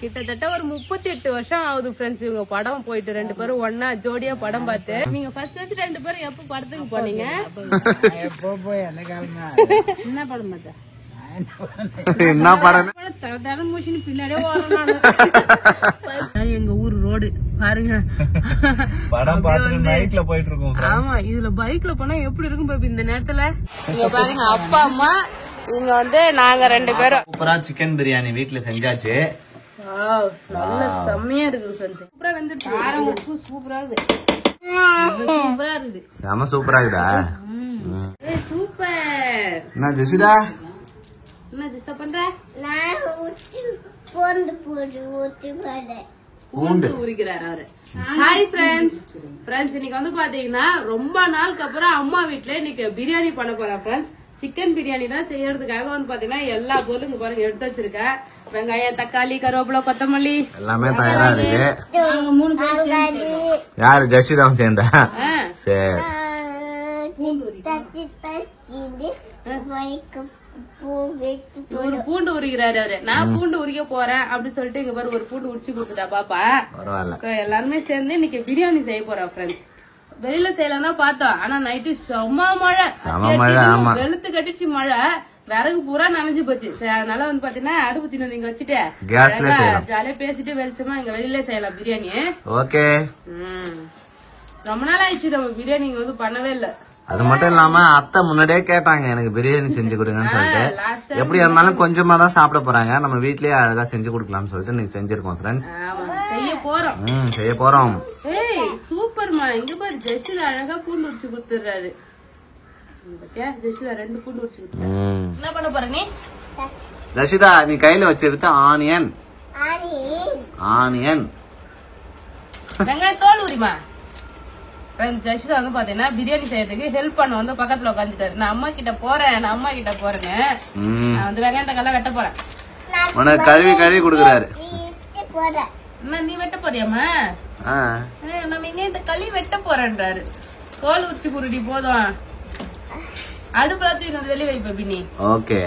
கிட்டத்தட்ட ஒரு 38 வருஷம் ஆகுது ஃப்ரெண்ட்ஸ் இவங்க படம் போயிட்டு 2 பேரும் ஒன்னா ஜோடியா படம் பார்த்து. நீங்க ஃபர்ஸ்ட் 2 பேரும் எப்ப படத்துக்கு போனீங்க? என்ன படம் பார்த்தா? என்ன படம்? பின்னாடியே எங்க ஊர் ரோடு பாருங்க. படம் பார்த்து பைக்ல போயிட்டு இருக்கோம். ஆமா, இதுல பைக்ல போனா எப்படி இருக்கும் பாப்பி இந்த நேரத்துல? இங்க பாருங்க அப்பா அம்மா, இங்க வந்து நாங்க 2 பேரும். சூப்பரா சிக்கன் பிரியாணி வீட்டுல செஞ்சாச்சு. நல்ல செம்மையா இருக்கு ஃப்ரெண்ட்ஸ். சூப்பரா வந்துருச்சு. காரம் உப்பு சூப்பரா இருக்குது. சூப்பரா இருக்குது. செம சூப்பரா இருக்குதா? சூப்பர். என்ன ஜெசிதா? என்ன ஜெசிதா பண்ற? நான் பூண்டு பூண்டு உரிக்கிறாரு அவரு. ஹாய் ஃப்ரெண்ட்ஸ், இன்னைக்கு வந்து பாத்தீங்கன்னா ரொம்ப நாளுக்கு அப்புறம் அம்மா வீட்டுல இன்னைக்கு பிரியாணி பண்ண போறேன் ஃப்ரெண்ட்ஸ். சிக்கன் பிரியாணி தான் செய்யறதுக்காக வந்து பாத்தீங்கன்னா எல்லா பொருளும் பாருங்க எடுத்து வச்சிருக்கேன். வெங்காயம், தக்காளி, கருவேப்பிலை, கொத்தமல்லி எல்லாமே தயாரா இருக்கு. நாங்க 3 பேரும் யாரு ஜெசிதாவும் சேர்ந்தா? சரி. ஒரு பூண்டு உரிக்கிறாரு அவரு. நான் பூண்டு உரிக்க போறேன் அப்படின்னு சொல்லிட்டு இங்க பாரு ஒரு பூண்டு உரிச்சு கொடுத்துட்டா பாப்பா. எல்லாருமே சேர்ந்து இன்னைக்கு பிரியாணி செய்ய போறோம் ஃப்ரெண்ட்ஸ். வெளியில செய்யலாம் தான் பார்த்தோம், ஆனா நைட்டு செம்ம மழை, வெளுத்து கட்டிச்சு மழை, விறகு பூரா நனைஞ்சு போச்சு. அதனால வந்து பாத்தீங்கன்னா அடுப்பு தின்னு நீங்க வச்சுட்டு ஜாலியா பேசிட்டு வெளிச்சமா இங்க வெளியில செய்யலாம் பிரியாணி. ஓகே. ரொம்ப நாள் ஆயிடுச்சு நம்ம பிரியாணி இங்க வந்து பண்ணவே இல்ல. அது மட்டும் இல்லாம அத்தை முன்னாடியே கேட்டாங்க எனக்கு பிரியாணி செஞ்சு கொடுங்கன்னு சொல்லிட்டு. எப்படி இருந்தாலும் கொஞ்சமா தான் சாப்பிட போறாங்க, நம்ம வீட்லயே அழகா செஞ்சு கொடுக்கலாம்னு சொல்லிட்டு நீங்க செஞ்சிருக்கோம் ஃப்ரெண்ட்ஸ். செய்ய போறோம். ஏய் சூப்பர்மா, இங்க பாரு ஜெசிதா அழகா பூண்டு உரிச்சு கொடுத்துறாரு. ஜெசிதா 2 பூண்டு உரிச்சு கொடுத்துறாரு. என்ன பண்ண போற நீ? ஜெசிதா நீ கையில வச்சிருக்க ஆனியன் வெங்காயம் தோல் உரிமா. ஜெசிதா வந்து பாத்தீங்கன்னா பிரியாணி செய்யறதுக்கு ஹெல்ப் பண்ண வந்து பக்கத்துல உட்காந்துட்டாரு. நான் அம்மா கிட்ட போறேன்னு நான் வந்து வெங்காயம் தக்காளி வெட்ட போறேன். உனக்கு கழுவி கொடுக்குறாரு. நீ வெட்ட போறியாமா? நம்ம இங்க இந்த களி வெட்ட போறேன்றாரு. தோல் உரிச்சு குருடி போதும். அடுப்புல தூக்கி வெளியே வைப்ப பின்னி. ஓகே.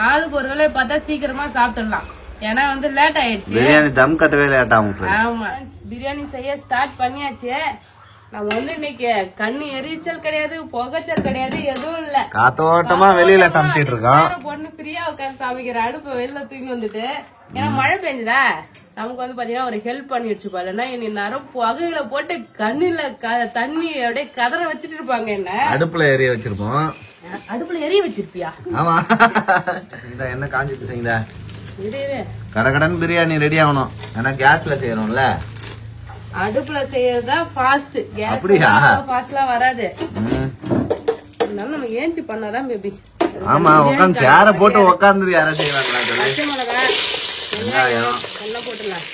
ஆளுக்கு ஒரு வேலையை பார்த்தா சீக்கிரமா சாப்பிட்டுடலாம், ஏன்னா வந்து லேட் ஆயிடுச்சு. பிரியாணி தம் கட்டவே லேட் ஆகும். ஆமா, பிரியாணி செய்ய ஸ்டார்ட் பண்ணியாச்சு. நம்ம வந்து இன்னைக்கு கண்ணு எரிச்சல் கிடையாது, புகைச்சல் கிடையாது, எதுவும் இல்ல. காத்தோட்டமா வெளியில சமைச்சிட்டு இருக்கோம். பொண்ணு ஃப்ரீயா உட்காந்து சமைக்கிற அடுப்பு வெளில தூக்கி வந்துட்டு, ஏன்னா மழை பெஞ்சுதா நமக்கு வந்து பாத்தீங்கன்னா ஒரு ஹெல்ப் பண்ணி வச்சுப்பா. இல்லன்னா நேரம் புகையில போட்டு கண்ணுல தண்ணி அப்படியே கதற வச்சுட்டு இருப்பாங்க. என்ன அடுப்புல எரிய வச்சிருப்போம். அடுப்புல எரிய வச்சிருப்பியா? ஆமா. இந்த என்ன காஞ்சிட்டு செய்யுதா? கடகடன் பிரியாணி ரெடி ஆகணும், ஏன்னா கேஸ்ல செய்யறோம்ல. அடுப்புல செய்யறதா ஃபாஸ்ட், அப்படியா? ஃபாஸ்ட்லாம் வராது. அதனால நம்ம ஏஞ்சி பண்ணாதான் பேபி. ஆமா, உட்காந்து சேர போட்டு உட்காந்து யாரும் செய்வாங்களா? பச்சை மிளகாய், வெங்காயம் எல்லாம் போட்டுலாம்.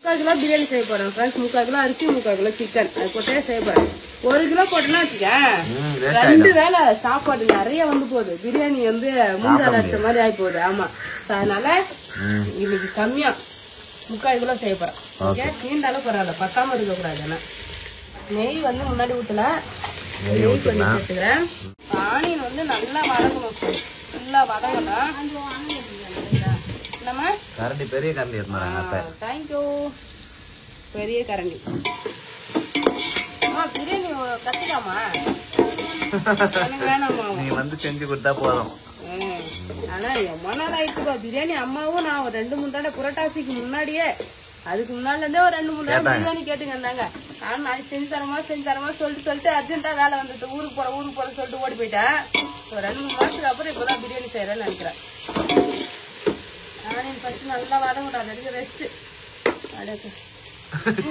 3/4 கிலோ பிரியாணி செய்ய போறேன் ஃப்ரெண்ட்ஸ். 3/4 கிலோ அரிசி, 3/4 கிலோ சிக்கன், அது போட்டே செய்ய போறேன். 1 கிலோ போட்டோம்னா வச்சுக்க 2 வேளை சாப்பாடு நிறைய வந்து போகுது. பிரியாணி வந்து மூஞ்சால அடிச்ச மாதிரி ஆகி போகுது. ஆமா, அதனால இன்னைக்கு கம்மியா 3/4 கிலோ செய்ய போறேன். ஓகே, நீண்டாலும் பரவாயில்ல, பத்தாம இருக்க கூடாது. நெய் வந்து முன்னாடி ஊத்தல, நெய் கொஞ்சம் சேர்த்துக்கிறேன். ஆனியன் வந்து நல்லா வதங்கணும், நல்லா வதங்கணும். நம்ம கரண்டி பெரிய கரண்டி எடுத்துறாங்க. தேங்க்யூ. பெரிய கரண்டி. பிரியாணி கத்துக்காமா? வேணாமா? நீ வந்து செஞ்சு கொடுத்தா போதும். ஆனா ரொம்ப நாள் ஆயிடுச்சுப்பா பிரியாணி. அம்மாவும் நான் ஒரு 2-3 தடவை புரட்டாசிக்கு முன்னாடியே, அதுக்கு முன்னால இருந்தே ஒரு 2-3 தடவை பிரியாணி கேட்டுங்க இருந்தாங்க. நானும் நாளைக்கு செஞ்சு தரமா சொல்லிட்டு அர்ஜென்ட்டா வேலை வந்துட்டு ஊருக்கு போறேன் சொல்லிட்டு ஓடி போயிட்டேன். ஒரு 2-3 மாசத்துக்கு அப்புறம் இப்பதான் பிரியாணி செய்யறேன்னு நினைக்கிறேன். ஆனியன் ஃபர்ஸ்ட் நல்லா வதங்கக்கூடாது, அதுக்கு ரெஸ்ட்.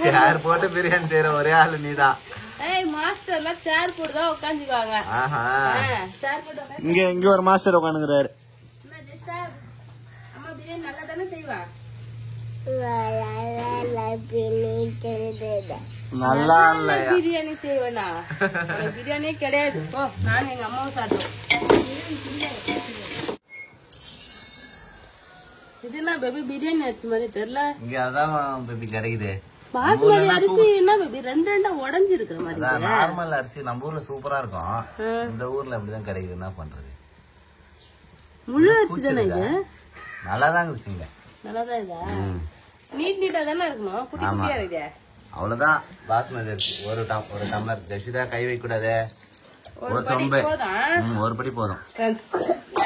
சேர் போட்டு பிரியாணி செய்யற ஒரே ஆளு நீதான். ஏய் மாஸ்டர் எல்லாம் சேர் போட்டு தான் உட்காந்துக்குவாங்க. சேர் போட்டு இங்க ஒரு மாஸ்டர் உட்காந்துக்கிறாரு. அம்மா பிரியாணி நல்லா தானே செய்வா? நல்லா இல்ல பிரியாணி செய்வேனா? பிரியாணியே கிடையாது. ஓ, நான் எங்க அம்மாவும் சாப்பிட்டோம். இது என்ன பேபி பிரியாணி அரிசி மாதிரி தெரியல. இங்க அதான் பேபி கிடைக்குது. பாஸ்மதி அரிசி என்ன பேபி 2 உடைஞ்சு இருக்கிற மாதிரி. நார்மல் அரிசி நம்ம ஊர்ல சூப்பரா இருக்கும், இந்த ஊர்ல அப்படிதான் கிடைக்குது. என்ன பண்றது? முழு அரிசி தானே இது? நல்லாதான் இருக்குங்க. நல்லாதான் இதா நீட்டா தானே இருக்கணும். குட்டி குட்டியா இருக்கு. அவ்வளவுதான் பாஸ்மதி இருக்கு. ஒரு டம்ளர். ஜெஷிதா கை வைக்க கூடாது. ஒரு சொம்பு ஒரு படி போதும்.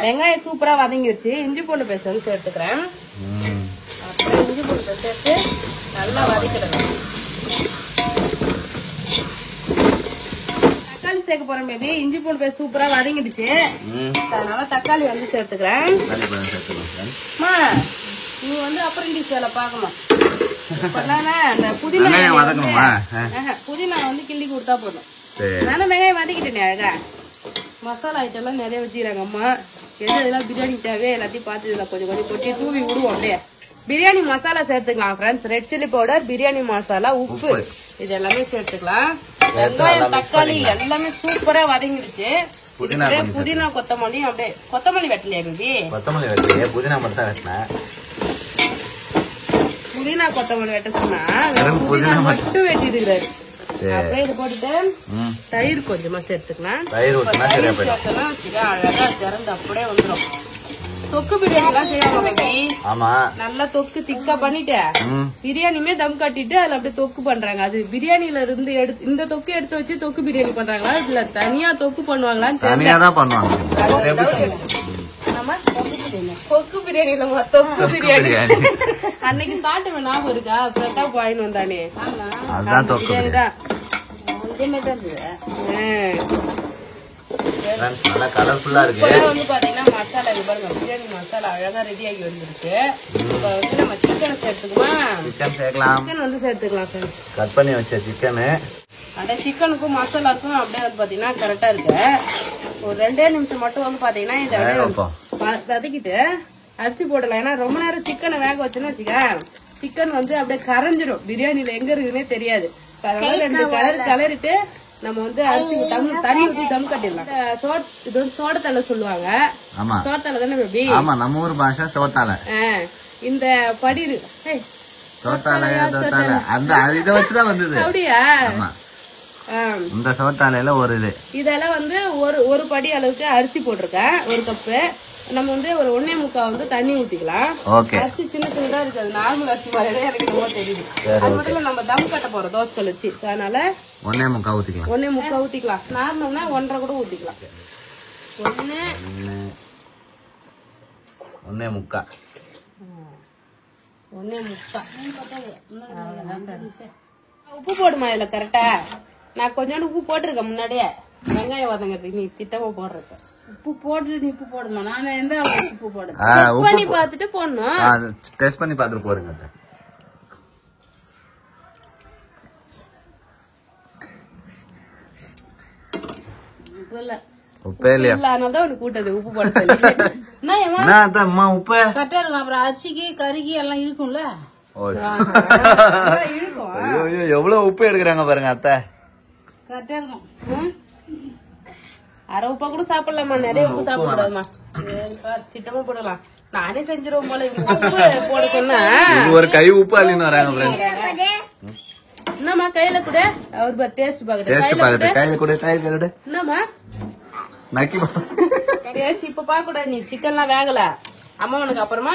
வெங்காயம் சூப்பரா வதங்கிடுச்சு. இஞ்சி பூண்டு பேஸ்ட் வந்து சேர்த்துக்கிறேன். அப்புறம் இஞ்சி பூண்டு பேஸ்ட் சேர்த்து நல்லா வதக்கிடுறேன். தக்காளி சேர்க்க போறேன் பேபி. இஞ்சி பூண்டு பேஸ்ட் சூப்பரா வதங்கிடுச்சு. அதனால தக்காளி வந்து சேர்த்துக்கிறேன். நீ வந்து அப்புறம் வேலை பாக்கணும். அந்த புதினா வந்து கிள்ளி கொடுத்தா போதும். நானும் வெங்காயம் வதக்கிட்டேனே அழகா. மசாலா ஐட்டம் எல்லாம் நிறைய வச்சுக்கிறாங்க அம்மா. எதெல்லாம் பிரியாணி தேவை எல்லாத்தையும் பார்த்து இதுல கொஞ்சம் கொஞ்சம் கொட்டி தூவி விடுவோம். அப்படியே பிரியாணி மசாலா சேர்த்துக்கலாம் friends. Red chilli powder, biryani masala, உப்பு இது எல்லாமே சேர்த்துக்கலாம். வெங்காயம் தக்காளி எல்லாமே சூப்பரா வதங்கிடுச்சு. புதினா கொத்தமல்லி அப்படியே கொத்தமல்லி வெட்டலையா பேபி? கொத்தமல்லி வெட்டலையே, புதினா மட்டும் தான் வெட்டினேன். புதினா கொத்தமல்லி வெட்ட சொன்னா புதினா மட்டும் வெட்டிட்டு இருக்கிறாரு. அப்படியே இது போட்டுட்டு தயிர் கொஞ்சமா சேர்த்துக்கலாம். தயிர் சேர்த்தெல்லாம் வச்சுக்க அழகா திறந்து அப்படியே வந்துடும். தொக்கு பிரியாணி எல்லாம் செய்வாங்க பேபி. நல்லா தொக்கு திக்கா பண்ணிட்டு பிரியாணியுமே தம் கட்டிட்டு அதுல அப்படியே தொக்கு பண்றாங்க. அது பிரியாணில இருந்து இந்த தொக்கு எடுத்து வச்சு தொக்கு பிரியாணி பண்றாங்களா இல்ல தனியா தொக்கு பண்ணுவாங்களான்னு தெரியல. தொக்கு பிரியாணி இல்லமா தொக்கு பிரியாணி. அன்னைக்கு சாப்பிட்டு ஞாபகம் இருக்கா? பிரதாப் வாங்கிட்டு வந்தானே பிரியாணி தான். நல்லா கலர்ஃபுல்லா இருக்கு. வந்து பாத்தீங்கன்னா மசாலா இது பாருங்க, பிரியாணி மசாலா அழகா ரெடி ஆகி வந்துருக்கு. இப்ப வந்து நம்ம சிக்கன் சேர்த்துக்குமா? சிக்கன் சேர்க்கலாம். சிக்கன் வந்து சேர்த்துக்கலாம் சார். கட் பண்ணி வச்ச சிக்கனு அப்படியே சிக்கனுக்கும் மசாலாக்கும் அப்படியே வந்து பாத்தீங்கன்னா கரெக்டா இருக்கு. ஒரு 2 நிமிஷம் மட்டும் வந்து பாத்தீங்கன்னா இந்த வதக்கிட்டு அரிசி போடலாம். ஏன்னா ரொம்ப நேரம் சிக்கனை வேக வச்சுன்னு வச்சுக்க சிக்கன் வந்து அப்படியே கரைஞ்சிடும். பிரியாணில எங்க இருக்குன்னே தெரியாது. அதனால 2 கலரிட்டு நம்ம வந்து அரிசி தண்ணி ஊற்றி தம் கட்டிடலாம். இது வந்து சோடத்தலை சொல்லுவாங்க. சோடத்தலை தானே பேபி? ஆமா, நம்ம ஊர் பாஷை சோட்டாலை. இந்த படிரு சோட்டாலை அந்த இதை வச்சுதான் வந்தது. அப்படியா? இந்த சோட்டாலையில ஒரு இது இதெல்லாம் வந்து ஒரு படி அளவுக்கு அரிசி போட்டிருக்கேன். 1 கப்பு. நம்ம வந்து ஒரு 1.25 வந்து தண்ணி ஊத்திக்கலாம். அரிசி சின்ன சின்னதா இருக்காது. நார்மல் அரிசி மாதிரியே எனக்கு ரொம்ப தெரியுது. அது மட்டும் இல்ல நம்ம தம் கட்ட போறோம் தோசை வச்சு. அதனால 1.25 ஊத்திக்கலாம். 1.25 ஊத்திக்கலாம். நார்மல்னா 1.5 கூட ஊத்திக்கலாம். 1.25 உப்பு போடுமா இதுல கரெக்டா? நான் கொஞ்சோண்டு உப்பு போட்டிருக்கேன் முன்னாடியே. வெங்காயம் வதங்கிறதுக்கு நீ திட்டமா போடுறத உப்பு போட்டு நீ உப்பு போடுமா? நான் எந்த உப்பு போடுறேன் பண்ணி பாத்துட்டு போடணும். டெஸ்ட் பண்ணி பாத்துட்டு போடுங்க. உப்பே இல்லையா? உனக்கு கூட்டது உப்பு போட சொல்லி உப்பு கரெக்டா இருக்கும். அப்புறம் அரிசிக்கு கறிக்கு எல்லாம் இருக்கும்ல. எவ்வளவு உப்பு எடுக்கிறாங்க பாருங்க அத்தை. கரெக்டா இருக்கும். அரை உப்பா கூட சாப்பிடலாமா? நிறைய உப்பு சாப்பிட கூடாதுமா. திட்டமா போடலாம். நானே செஞ்சிருவோம் போல. உப்பு போட சொன்னா ஒரு கை உப்பு அள்ளின்னு வராங்க. என்னம்மா கையில கூட அவர் டேஸ்ட் பாக்குறது. கையில கூட என்னம்மா டேஸ்ட் இப்ப பாக்க கூடாது. நீ சிக்கன் எல்லாம் வேகல. அம்மா உனக்கு அப்புறமா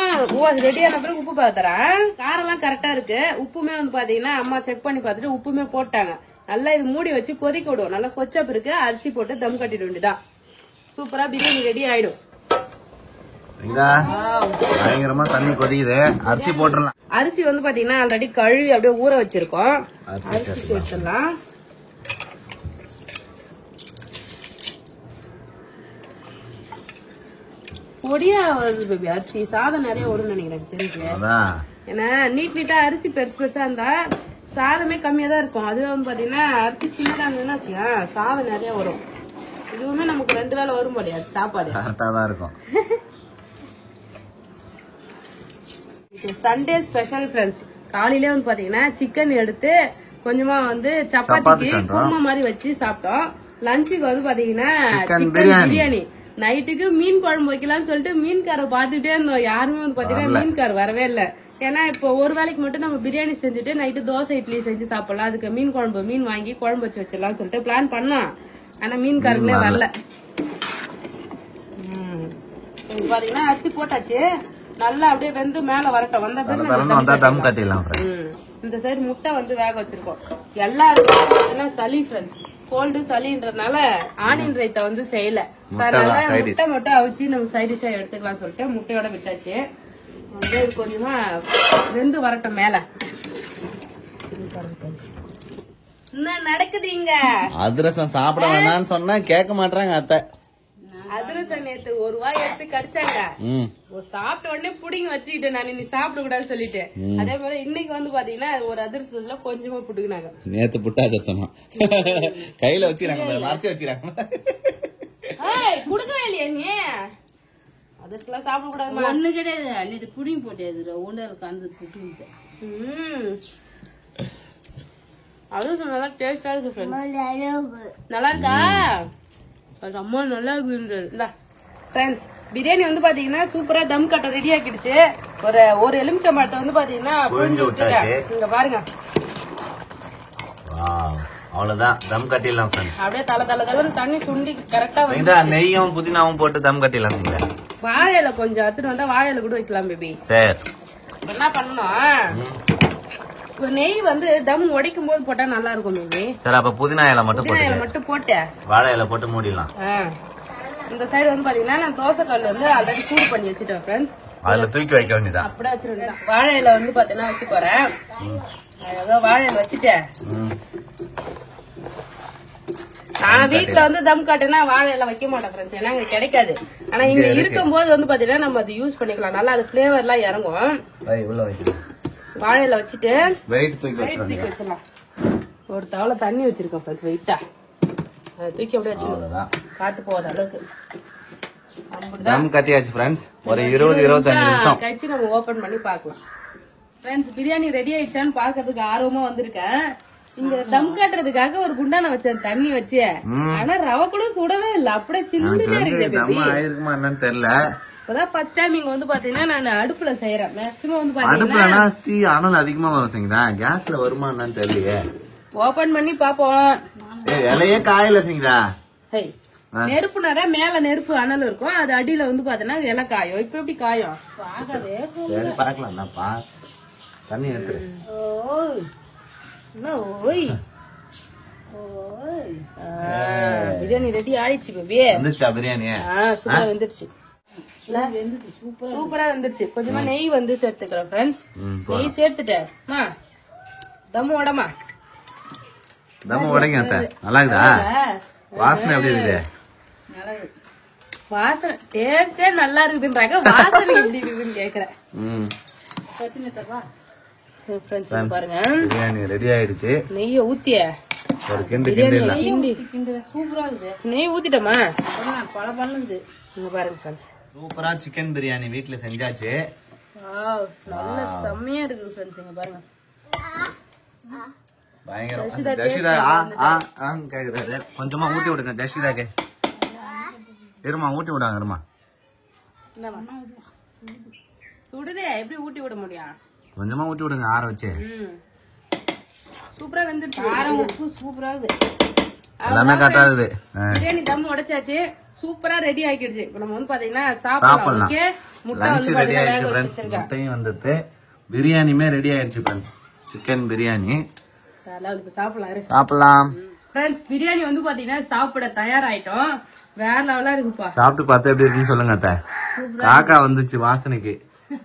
ரெடியான பிறகு உப்பு பாத்துறேன். காரம் எல்லாம் கரெக்டா இருக்கு. உப்புமே வந்து பாத்தீங்கன்னா அம்மா செக் பண்ணி பாத்துட்டு உப்புமே போட்டாங்க. நல்லா இது மூடி வச்சு கொதிக்க விடுவோம். நல்லா கொச்ச பிறகு அரிசி போட்டு தம் கட்டிட வேண்டியதான். சூப்பரா பிரியாணி ரெடி ஆயிடும். பயங்கரமா தண்ணி கொதிக்குது. அரிசி போட்டுடலாம். அரிசி வந்து பாத்தீங்கன்னா ஆல்ரெடி கழுவி அப்படியே ஊற வச்சிருக்கோம். அரிசி சேர்த்துடலாம். பொடியா வருது பேபி அரிசி. சாதம் நிறைய வரும்னு நினைக்கிறேன் தெரிஞ்சு. ஏன்னா நீட்டா அரிசி பெருசு பெருசா இருந்தா சாதமே கம்மியா தான் இருக்கும். அது வந்து பாத்தீங்கன்னா அரிசி சின்னதா இருந்ததுன்னா வச்சுக்கா சாதம் நிறைய வரும். இதுவுமே நமக்கு 2 வேளை வரும் போலியா சாப்பாடு. கரெக்டா தான் இருக்கும். Sunday special friends. காலையிலே வந்து பாத்தீங்கன்னா சிக்கன் எடுத்து கொஞ்சமா வந்து சப்பாத்திக்கு குருமா மாதிரி வச்சு சாப்பிட்டோம். லஞ்சுக்கு வந்து பாத்தீங்கன்னா சிக்கன் பிரியாணி. நைட்டுக்கு மீன் குழம்பு வைக்கலாம்னு சொல்லிட்டு மீன்கார பாத்துட்டே இருந்தோம். யாருமே வந்து பாத்தீங்கன்னா மீன்கார் வரவே இல்லை. ஏன்னா இப்போ ஒரு வேளைக்கு மட்டும் நம்ம பிரியாணி செஞ்சுட்டு நைட்டு தோசை இட்லி செஞ்சு சாப்பிடலாம். அதுக்கு மீன் வாங்கி குழம்பு வச்சு வச்சிடலாம் சொல்லிட்டு பிளான் பண்ணோம். ஆனா மீன்காரங்களே வரல. பாத்தீங்கன்னா அரிசி போட்டாச்சு. நல்லா அப்படியே வெந்து மேல வரட்டும். வந்த வந்தா தம் கட்டிடலாம். இந்த சைடு முட்டை வந்து வேக வச்சிருக்கோம். எல்லாருக்கும் சளி ஃப்ரெண்ட்ஸ், கோல்டு சளின்றதுனால ஆனியன் ரைத்தா வந்து செய்யல. முட்டை மட்டும் அவிச்சு நம்ம சைட் டிஷ்ஷா எடுத்துக்கலாம் சொல்லிட்டு முட்டையோட விட்டாச்சு. கொஞ்சமா வெந்து வரட்டும் மேல. என்ன நடக்குது இங்க? அதிரசம் சாப்பிட வேணாம்னு சொன்னா கேட்க மாட்டாங்க அத்தை. அதிரசம் நேத்து ஒரு வாய் எடுத்து கடிச்சாங்க. சாப்பிட்ட உடனே புடிங்க வச்சுக்கிட்டேன் நான், நீ சாப்பிட கூடாது சொல்லிட்டு. அதே மாதிரி இன்னைக்கு வந்து பாத்தீங்கன்னா ஒரு அதிரசத்துல கொஞ்சமா புடுங்கினாங்க. நேத்து புட்ட அதிரசமா கையில வச்சுறாங்க, மறைச்சு வச்சுறாங்க. குடுக்கவே இல்லையா நீ? அதிரசம் சாப்பிட கூடாது ஒண்ணு கிடையாது. நேத்து புடிங்கி போட்டேன் உண்டல் கலந்து புட்டு. அதிரசம் நல்லா டேஸ்டா இருக்கு. நல்லா இருக்கா? அம்மா நல்லா இருக்கு. ஃப்ரெண்ட்ஸ், பிரியாணி வந்து பாத்தீங்கன்னா சூப்பரா தம் கட்ட ரெடி ஆக்கிடுச்சு. ஒரு எலுமிச்சம்பழத்தை வந்து பாத்தீங்கன்னா புழிஞ்சு விட்டுருக்கேன். இங்க பாருங்க. அவ்வளவுதான், தம் கட்டிடலாம். அப்படியே தலை தண்ணி சுண்டி கரெக்டா நெய்யும் புதினாவும் போட்டு தம் கட்டிடலாம். வாழையில கொஞ்சம் எடுத்துட்டு வந்தா வாழையில கூட வைக்கலாம் பேபி. சரி, என்ன பண்ணணும், நெய் வந்து தம் உடைக்கும் போது போட்டா நல்லா இருக்கும் பேபி. சரி, அப்ப புதினா இலை மட்டும் போட்டு வாழை இலை போட்டு மூடிடலாம். இந்த சைடு வந்து பாத்தீங்கன்னா நான் தோசை கல் வந்து ஆல்ரெடி சூடு பண்ணி வச்சுட்டேன் ஃப்ரெண்ட்ஸ். அதுல தூக்கி வைக்க வேண்டியதான். அப்படியே வச்சிருந்தேன். வாழை இலை வந்து பாத்தீங்கன்னா வைக்க போறேன். அழகா வாழை இலை வச்சுட்டேன். நான் வீட்டுல வந்து தம் காட்டுனா வாழை இலை வைக்க மாட்டேன் ஃப்ரெண்ட்ஸ், ஏன்னா அங்க கிடைக்காது. ஆனா இங்க இருக்கும் போது வந்து பாத்தீங்கன்னா நம்ம அதை யூஸ் பண்ணிக்கலாம். நல்லா அது பிளேவர் எல்லாம் இறங்கும். வாழையில வச்சுட்டு தூக்கி வச்சிடலாம். ஒரு தவளை தண்ணி வச்சிருக்கோம் ஃப்ரெண்ட்ஸ், வெயிட்டா அதை தூக்கி அப்படியே வச்சிடலாம். காத்து போகாத அளவுக்கு தம் கட்டியாச்சு ஃப்ரெண்ட்ஸ். ஒரு 20-25 நிமிஷம் கழிச்சு நம்ம ஓபன் பண்ணி பாக்கலாம். ஃப்ரெண்ட்ஸ், பிரியாணி ரெடி ஆயிடுச்சான்னு பாக்குறதுக்கு ஆர்வமா வந்திருக்கேன். இங்க தம் கட்டுறதுக்காக ஒரு குண்டான வச்சேன் தண்ணி வச்சு. ஆனா ரவை கூட சுடவே இல்ல, அப்படியே சில்லுன்னு இருக்கு. தெரியல, இப்பதான் ஃபர்ஸ்ட் டைம் இங்க வந்து பாத்தீங்கன்னா நான் அடுப்புல செய்யறேன். மேக்ஸிமம் வந்து அடுப்புலனா தீ அனல் அதிகமா வரும் செய்யுதா, கேஸ்ல வருமா என்னன்னு தெரியலையே. ஓபன் பண்ணி பாப்போம். இலையே காயில செய்யுதா, நெருப்புனாரா மேல நெருப்பு அனல் இருக்கும், அது அடியில வந்து பாத்தீங்கன்னா இலை காயும். இப்ப எப்படி காயும் பாக்கலாம். தண்ணி எடுத்துரு. பிரியாணி ரெடி ஆயிடுச்சு பேபி. வந்துச்சா பிரியாணி? சூப்பரா வந்துருச்சு. சூப்பரா வந்துருச்சு. கொஞ்சமா நெய் வந்து சேர்த்துக்கிறேன் ஃப்ரெண்ட்ஸ். நெய் சேர்த்துட்டேன். தம் உடமா தம் உடைங்க அத்தை. நல்லா இருக்குதா? வாசனை எப்படி இருக்குது? வாசனை டேஸ்டே நல்லா இருக்குதுன்றாங்க, வாசனை எப்படி இருக்குதுன்னு கேக்குறேன். பாருங்க, பிரியாணி ரெடி ஆயிடுச்சு. நெய்ய ஊத்திய ஒரு கிண்டு கிண்டி சூப்பரா இருக்கு. நெய் ஊத்திட்டோமா பல பண்ணுது. இங்க பாருங்க, சூப்பரா சிக்கன் பிரியாணி வீட்டுல செஞ்சாச்சு. நல்ல செம்மையா இருக்கு ஃப்ரெண்ட்ஸ். இங்க பாருங்க, கொஞ்சமா ஊட்டி விடுங்க ஜஷிதாக்கு. இருமா ஊட்டி விடாங்க. இருமா சுடுதே, எப்படி ஊட்டி விட முடியும்? கொஞ்சமா ஊட்டி விடுங்க ஆற வச்சு. சூப்பரா வெந்துருச்சு. காரம் உப்பு சூப்பரா இருக்கு. எல்லாமே கட்டாது. பிரியாணி தம் உடைச்சாச்சு, சூப்பரா ரெடி ஆக்கிடுச்சு. இப்ப நம்ம வந்து பாத்தீங்கன்னா சாப்பிடலாம். லஞ்ச் ரெடி ஆயிடுச்சு ஃப்ரெண்ட்ஸ். முட்டையும் வந்துட்டு பிரியாணியுமே ரெடி ஆயிடுச்சு ஃப்ரெண்ட்ஸ். சிக்கன் பிரியாணி சாப்பிடலாம் ஃப்ரெண்ட்ஸ். பிரியாணி வந்து பாத்தீங்கன்னா சாப்பிட தயாராயிட்டோம். வேற லெவலா இருக்குப்பா. சாப்பிட்டு பார்த்து எப்படி இருக்குன்னு சொல்லுங்க அத்தை. காக்கா வந்துச்சு வாசனைக்கு.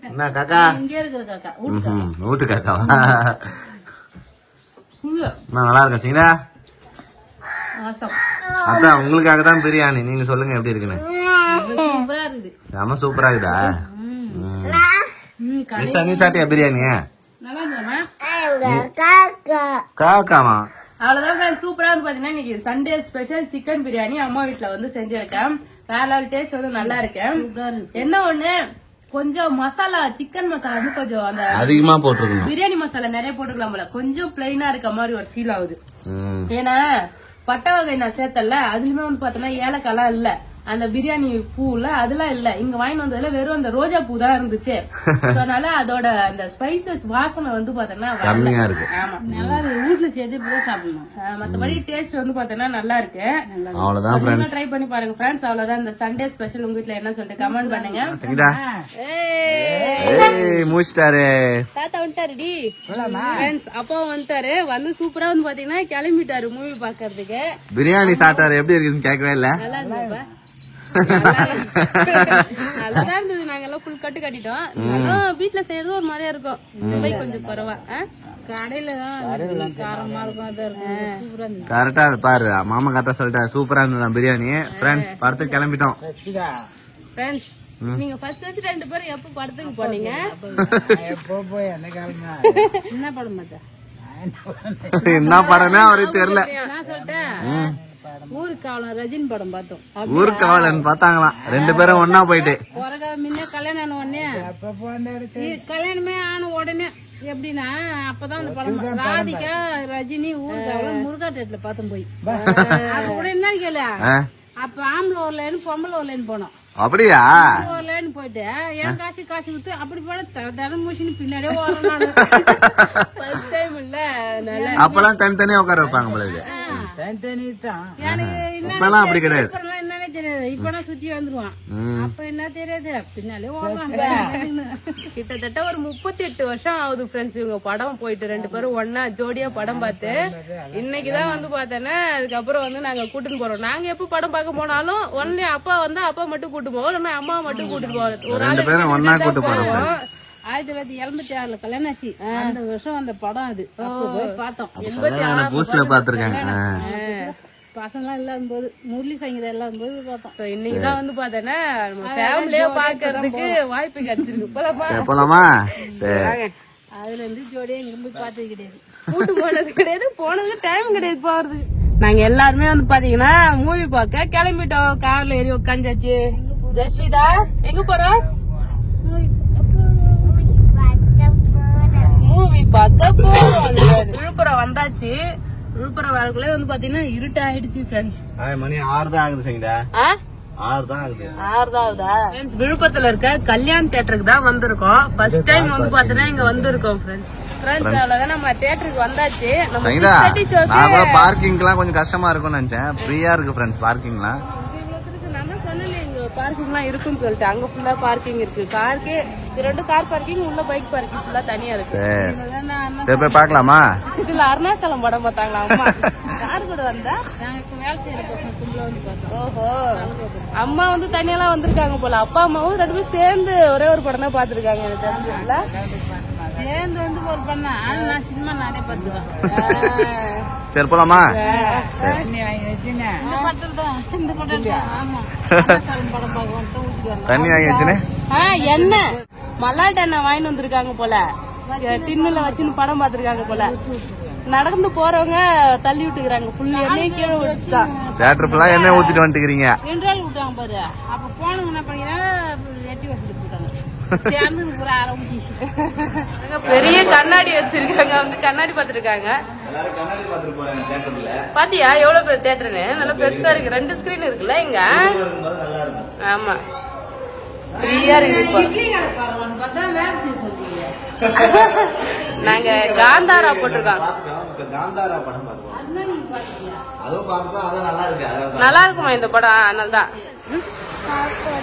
என்ன காக்கா? இங்க இருக்கிற காக்கா. ஊட்டு காக்காவா? நல்லா இருக்கா சீதா? அதான் உங்களுக்காக தான் பிரியாணி. நீங்க சொல்லுங்க எப்படி இருக்குன்னு. செம சூப்பரா இருக்குதா? நீ சாப்பிட்டியா பிரியாணி? காக்காமா? அவ்வளவுதான் சூப்பரா வந்து பாத்தீங்கன்னா இன்னைக்கு சண்டே ஸ்பெஷல் சிக்கன் பிரியாணி அம்மா வீட்டுல வந்து செஞ்சிருக்கேன். வேற டேஸ்ட் வந்து நல்லா இருக்கேன். என்ன ஒண்ணு, கொஞ்சம் மசாலா சிக்கன் மசாலா வந்து கொஞ்சம் அந்த அதிகமா போட்டுருக்கணும். பிரியாணி மசாலா நிறைய போட்டுக்கலாம் போல. கொஞ்சம் பிளைனா இருக்க மாதிரி ஒரு ஃபீல் ஆகுது. ஏன்னா பட்டை வகை நான் சேர்த்தல, அதுலயுமே வந்து பாத்தீங்கன்னா ஏலக்காய்லாம் இல்ல. அந்த பிரியாணி பூல அதெல்லாம் இல்ல. இங்க வாங்கி வந்ததுல வெறும் அந்த ரோஜா பூ தான் இருந்துச்சு. அதனால அதோட அந்த ஸ்பைசஸ் வாசனை வந்து பாத்தீங்கன்னா கம்மியா இருக்கு. ஆமா நல்லா வீட்டுல சேர்த்து இப்படிதான் சாப்பிடணும். மத்தபடி டேஸ்ட் வந்து பாத்தீங்கன்னா நல்லா இருக்கு. அவ்வளவுதான் ஃப்ரெண்ட்ஸ், ட்ரை பண்ணி பாருங்க ஃப்ரெண்ட்ஸ். அவ்வளவுதான் இந்த சண்டே ஸ்பெஷல். உங்க வீட்டுல என்ன சொல்லிட்டு கமெண்ட் பண்ணுங்க. சரிதா? ஏய் மூச்சிட்டாரு தாத்தா வந்துட்டாருடி ஃப்ரெண்ட்ஸ். அப்பா வந்துட்டாரு. வந்து சூப்பரா வந்து பாத்தீங்கன்னா கிளம்பிட்டாரு மூவி பாக்குறதுக்கு. பிரியாணி சாப்பிட்டாரு. எப்படி இருக்குன்னு கேட்கவே இல்ல. நல்லா இருந்துப்பா, நல்லாதான் இருந்தது. நாங்க எல்லாம் ஃபுல் கட்டு கட்டிட்டோம். வீட்டுல செய்யறது ஒரு மாதிரியா இருக்கும். சுவை கொஞ்சம் குறைவா. கடையில தான் காரமா இருக்கும். அதான் இருக்கும். சூப்பரா இருந்தது. கரெக்டா பாரு, மாமா கரெக்டா சொல்லிட்டாரு. சூப்பரா இருந்தது பிரியாணி. ஃப்ரெண்ட்ஸ் படத்துக்கு கிளம்பிட்டோம். ஃப்ரெண்ட்ஸ் நீங்க ஃபர்ஸ்ட் 2 பேரும் எப்ப படத்துக்கு போனீங்க? என்ன படம் பார்த்தா? என்ன படமே அவருக்கு தெரியல. நான் சொல்லிட்டேன், ஊருக்காவலன் ரஜினி படம் பார்த்தோம். ஊருக்காவலன் பார்த்தாங்களாம் 2 பேரும் ஒன்னா போயிட்டு. முன்ன கல்யாணம் ஆன உடனே, கல்யாணமே ஆன உடனே எப்படின்னா அப்பதான் அந்த படம் ராதிகா ரஜினி ஊருக்காவலன் முருகா தேட்டர்ல பார்த்தோம் போய். அது கூட என்ன கேளு, அப்ப ஆம்பளை ஒரு லைன் பொம்பளை ஒரு லைன் போனோம். அப்படியா? ஒரு லைன் போயிட்டு என் காசு வித்து அப்படி போட தடமுஷின்னு பின்னாடியே ஓடணும். ஃபர்ஸ்ட் டைம் இல்ல, அப்பெல்லாம் தனித்தனியா உட்கார வைப்பாங்க போல. எனக்கு அப்படி கிடையாது. என்னன்னே தெரியாது. இப்ப சுத்தி வந்துருவான். அப்ப என்ன தெரியாது, பின்னாலே ஓடுவாங்க. கிட்டத்தட்ட ஒரு 38 வருஷம் ஆகுது ஃப்ரெண்ட்ஸ் இவங்க படம் போயிட்டு 2 பேரும் ஒன்னா ஜோடியா படம் பார்த்து. இன்னைக்குதான் வந்து பார்த்தேன்னா அதுக்கப்புறம் வந்து நாங்க கூட்டிட்டு போறோம். நாங்க எப்ப படம் பார்க்க போனாலும் ஒன்லி அப்பா வந்து அப்பா மட்டும் கூட்டு போவோம், இல்லைன்னா அம்மா மட்டும் கூட்டிட்டு போவோம். ஒரு 2 பேரும் ஒன்னா கூட்டு போறோம். 1986 கல்யாணம் ஆச்சு. அந்த வருஷம் அந்த படம் அது போய் பார்த்தோம். பூஸ்ல பாத்துருக்காங்க. பசங்க எல்லாம் இல்லாத போது, முரளி சங்கீதம் இல்லாத போது பார்த்தோம். இன்னைக்குதான் வந்து பார்த்தேன்னா நம்ம ஃபேமிலியே பாக்குறதுக்கு வாய்ப்பு கிடைச்சிருக்கு. போலாமா? சரி. அதுல இருந்து ஜோடியா இங்க போய் பார்த்தது கிடையாது, கூட்டு போனது கிடையாது, போனது டைம் கிடையாது போறதுக்கு. நாங்க எல்லாருமே வந்து பாத்தீங்கன்னா மூவி பார்க்க கிளம்பிட்டோம். கார்ல ஏறி உட்காந்தாச்சு. ஜஸ்விதா எங்க போறோம்? மூவி பார்க்க போறோம். விழுப்புரம் வந்தாச்சு. விழுப்புரம் வரக்குள்ளே வந்து பாத்தீங்கன்னா இருட்டு ஆயிடுச்சு ஃப்ரெண்ட்ஸ். மணி 6 தான் ஆகுது. சரிங்களா? 6 தான் ஆகுது. 6 தான் ஆகுதா? விழுப்புரத்துல இருக்க கல்யாண் தியேட்டருக்கு தான் வந்திருக்கோம். ஃபர்ஸ்ட் டைம் வந்து பாத்தீங்கன்னா இங்க வந்திருக்கோம் ஃப்ரெண்ட்ஸ். அவ்வளவுதான் நம்ம தியேட்டருக்கு வந்தாச்சு. பார்க்கிங்லாம் கொஞ்சம் கஷ்டமா இருக்கும்னு நினைச்சேன். ஃப்ரீயா இருக்கு ஃப்ரெண்ட்ஸ் பார்க்கிங்லாம். பார்க்கிங்லாம் இருக்குன்னு சொல்லிட்டு அங்க ஃபுல்லா பார்க்கிங் இருக்கு. காருக்கு 2 கார் பார்க்கிங், உள்ள பைக் பார்க்கிங் ஃபுல்லா தனியா இருக்கு. சரி போய் பார்க்கலாமா? இதுல அருணாச்சலம் படம் பார்த்தாங்களா அம்மா? யாரு கூட வந்தா? நாங்க வேலை செய்யற பசங்க கும்பல வந்து பார்த்தோம். ஓஹோ, அம்மா வந்து தனியெல்லாம் வந்திருக்காங்க போல. அப்பா அம்மாவும் 2 பேரும் சேர்ந்து ஒரே ஒரு படம் தான் பாத்துருக்காங்க. எனக்கு தெரிஞ்சதுல சேர்ந்து வந்து ஒரு பண்ண. ஆனா நான் சினிமா நிறைய பாத்துருக்கேன். சரி போலாமா? தண்ணி வாங்கி வச்சுனே என்ன மல்லாட்ட எண்ணெய் வாங்கிட்டு வந்திருக்காங்க போல. டின்னுல வச்சுன்னு படம் பாத்துருக்காங்க போல. நடந்து போறவங்க தள்ளி விட்டுக்கிறாங்க. ஃபுல் எண்ணெய் கீழே வச்சுட்டான். தியேட்டர் ஃபுல்லா எண்ணெய் ஊத்திட்டு வந்துக்கிறீங்க. 2 நாள் விட்டாங்க பாரு. அப்ப போனவங்க என்ன பண்ணிக்கிறாங்க, எட்டி வச்சுட்டு போட்டாங்க. பெரிய கண்ணாடி வச்சிருக்காங்க. வந்து கண்ணாடி பாத்துருக்காங்க. பாத்தியா எவ்வளவு பெரிய தியேட்டர்னு? நல்லா பெருசா இருக்கு. 2 ஸ்கிரீன் இருக்குல்ல இங்க. ஆமா ஃப்ரீயா இருக்கு. நாங்க காந்தாரா போட்டிருக்கோம். நல்லா இருக்குமா இந்த படம்? அதனாலதான்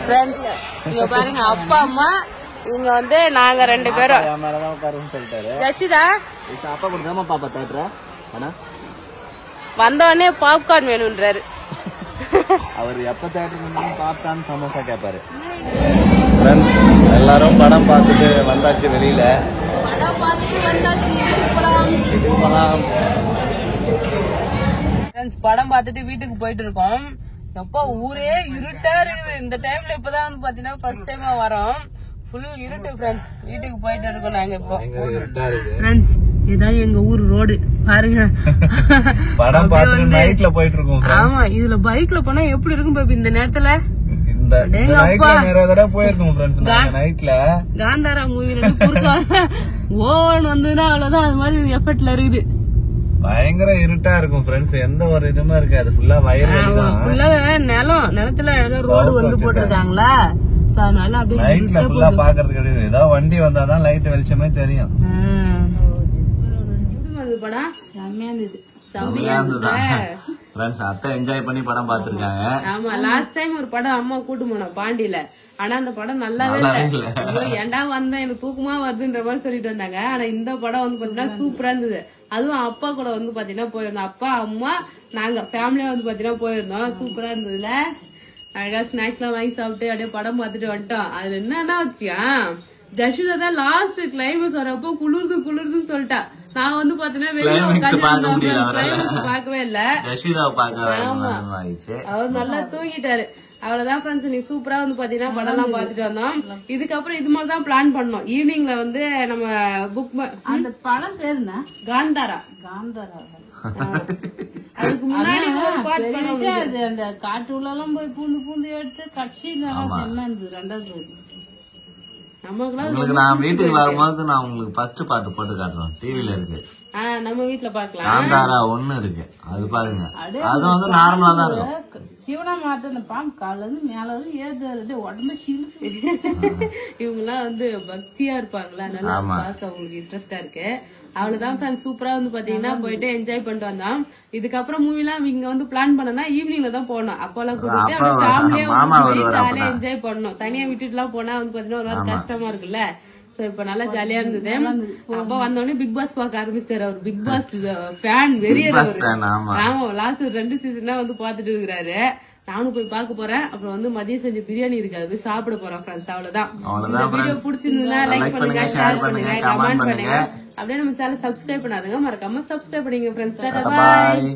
ஃப்ரெண்ட்ஸ் இங்க பாருங்க, அப்பா அம்மா இங்க வந்து நாங்க 2 பேரும். ஜசிதா வந்தோடனே பாப்கார்ன் வேணும்ன்றாரு. அவர் எப்ப தியேட்டர் பாப்கார்ன் சமோசா கேட்பாரு. ஃப்ரெண்ட்ஸ் எல்லாரும் படம் பார்த்துட்டு வந்தாச்சு. வெளியில படம் பார்த்துட்டு வந்தாச்சு. படம் பார்த்துட்டு வீட்டுக்கு போயிட்டு இருக்கோம். எப்ப ஊரே இருட்டா இருக்குது. இந்த டைம்ல இப்பதான் வந்து பாத்தீங்கன்னா ஃபர்ஸ்ட் டைமா வரோம். ஃபுல் இருட்டு ஃப்ரெண்ட்ஸ். வீட்டுக்கு போயிட்டு இருக்கோம் நாங்க இப்போ. ஃப்ரெண்ட்ஸ் இதான் எங்க ஊர் ரோடு பாருங்க. படம் பார்த்துட்டு நைட்ல போயிட்டு இருக்கோம். ஆமா, இதுல பைக்ல போனா எப்படி இருக்கும் பாப்பி இந்த நேரத்துல? காந்தாரா மூவில குறுக்க ஓன் வந்துன்னா அவ்வளவுதான். அது மாதிரி எஃபெக்ட்ல இருக்குது. பயங்கர இருட்டா இருக்கும் ஃப்ரெண்ட்ஸ். எந்த ஒரு இதுமே இருக்காது. ஃபுல்லா வயல் தான். ஃபுல்லா நிலத்துல அழகா ரோடு வந்து போட்டிருக்காங்களா, சோ அதனால அப்படியே லைட்ல ஃபுல்லா பாக்குறது கிடையாது. ஏதோ வண்டி வந்தாதான் லைட் வெளிச்சமே தெரியும். படம் செம்மையா இருந்தது. செம்மையா இருந்ததா ஃப்ரெண்ட்ஸ்? அத்தை என்ஜாய் பண்ணி படம் பாத்துருக்காங்க. ஆமா, லாஸ்ட் டைம் ஒரு படம் அம்மா கூட்டு போனோம் பாண்டியில. ஆனா அந்த படம் நல்லாவே இல்ல. ஏன்டா வந்தேன், எனக்கு தூக்கமா வருதுன்ற மாதிரி சொல்லிட்டு வந்தாங்க. ஆனா இந்த படம் வந்து பாத்தீங்கன்னா சூப்பரா இருந்தது. அதுவும் அப்பா கூட வந்து பாத்தீங்கன்னா போயிருந்தோம். அப்பா அம்மா நாங்க ஃபேமிலியா வந்து பாத்தீங்கன்னா போயிருந்தோம். சூப்பரா இருந்ததுல. அழகா ஸ்நாக்ஸ் எல்லாம் வாங்கி சாப்பிட்டு அப்படியே படம் பாத்துட்டு வந்துட்டோம். அதுல என்னன்னா வச்சியா, ஜஷுதா தான் லாஸ்ட் கிளைமேக்ஸ் வரப்போ குளிர்துன்னு சொல்லிட்டா. நான் வந்து பாத்தீங்கன்னா வெளியே பாக்கவே இல்ல. அவர் நல்லா தூங்கிட்டாரு. அவ்வளவுதான் ஃப்ரெண்ட்ஸ். நீ சூப்பரா வந்து பாத்தீங்கன்னா படம் எல்லாம் பாத்துட்டு வந்தோம். இதுக்கப்புறம் இது மாதிரி தான் பிளான் பண்ணோம். ஈவினிங்ல வந்து நம்ம புக் அந்த படம் பேரு என்ன, காந்தாரா. அதுக்கு முன்னாடி ஒரு பாட்டு பண்ணோம். அந்த காட்டு உள்ள எல்லாம் போய் பூந்து எடுத்து கட்சி என்ன இருந்தது ரெண்டாவது. உங்களுக்கு நான் வீட்டுக்கு வரும்போது நான் உங்களுக்கு ஃபர்ஸ்ட் பாட்டு போட்டு காட்டுறேன். டிவில இருக்கு. நம்ம வீட்டுல பாக்கலாம். காந்தாரா 1 இருக்கு, அது பாருங்க. அது வந்து நார்மலா தான் இருக்கும். சிவனா மாட்ட பாம்பு கால இருந்து மேல வந்து ஏது உடம்பு சிலுக்கு. இவங்க எல்லாம் வந்து பக்தியா இருப்பாங்களா, நல்லா பார்க்க அவங்களுக்கு இன்ட்ரெஸ்டா இருக்கு. அவ்வளவுதான் ஃப்ரெண்ட்ஸ். சூப்பரா வந்து பாத்தீங்கன்னா போயிட்டு என்ஜாய் பண்ணிட்டு வந்தோம். இதுக்கப்புறம் மூவி எல்லாம் இங்க வந்து பிளான் பண்ணனா ஈவினிங்ல தான் போனோம். அப்பெல்லாம் கூட்டிட்டு ஃபேமிலியா என்ஜாய் பண்ணணும். தனியா விட்டுட்டு எல்லாம் போனா வந்து பாத்தீங்கன்னா ஒரு வாரம் கஷ்டமா இருக்குல்ல. சோ இப்ப நல்லா ஜாலியா இருந்தது. அப்ப வந்தோடனே பிக் பாஸ் பாக்க ஆரம்பிச்சிட்டாரு. அவர் பிக் பாஸ் ஃபேன் வெறியர். ஆமா, லாஸ்ட் 2 சீசன் வந்து பாத்துட்டு இருக்கிறாரு. நானும் போய் பாக்க போறேன். அப்புறம் வந்து மதியம் செஞ்ச பிரியாணி இருக்காது, சாப்பிட போறோம் ஃப்ரெண்ட்ஸ். அவ்வளவுதான். இந்த வீடியோ பிடிச்சிருந்ததுன்னா லைக் பண்ணுங்க, ஷேர் பண்ணுங்க, கமெண்ட் பண்ணுங்க. அப்படியே நம்ம சேனல் சப்ஸ்கிரைப் பண்ணாதுங்க, மறக்காம சப்ஸ்கிரைப் பண்ணுங்க ஃப்ரெண்ட்ஸ். டாடா, பாய்.